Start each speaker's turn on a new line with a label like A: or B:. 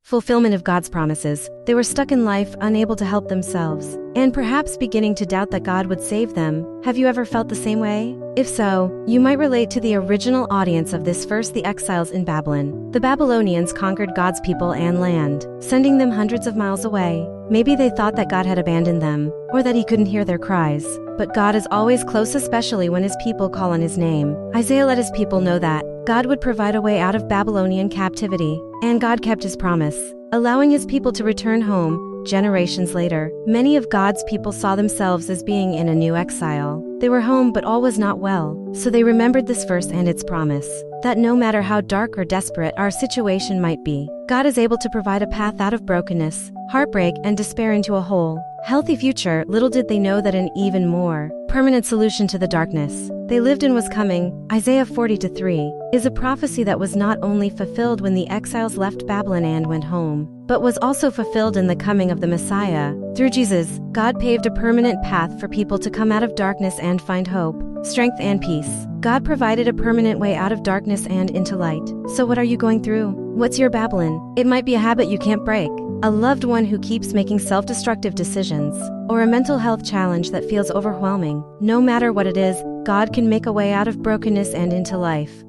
A: fulfillment of God's promises. They were stuck in life, unable to help themselves, and perhaps beginning to doubt that God would save them. Have you ever felt the same way? If so, you might relate to the original audience of this verse, the exiles in Babylon. The Babylonians conquered God's people and land, sending them hundreds of miles away. Maybe they thought that God had abandoned them, or that he couldn't hear their cries. But God is always close, especially when his people call on his name. Isaiah let his people know that God would provide a way out of Babylonian captivity, and God kept his promise, allowing his people to return home. Generations later, many of God's people saw themselves as being in a new exile. They were home, but all was not well. So they remembered this verse and its promise, that no matter how dark or desperate our situation might be, God is able to provide a path out of brokenness, heartbreak, and despair into a whole, healthy future. Little did they know that an even more permanent solution to the darkness they lived in was coming. Isaiah 40:3 is a prophecy that was not only fulfilled when the exiles left Babylon and went home, but was also fulfilled in the coming of the Messiah. Through Jesus, God paved a permanent path for people to come out of darkness and find hope, strength, and peace. God provided a permanent way out of darkness and into light. So what are you going through? What's your Babylon? It might be a habit you can't break, a loved one who keeps making self-destructive decisions, or a mental health challenge that feels overwhelming. No matter what it is, God can make a way out of brokenness and into life.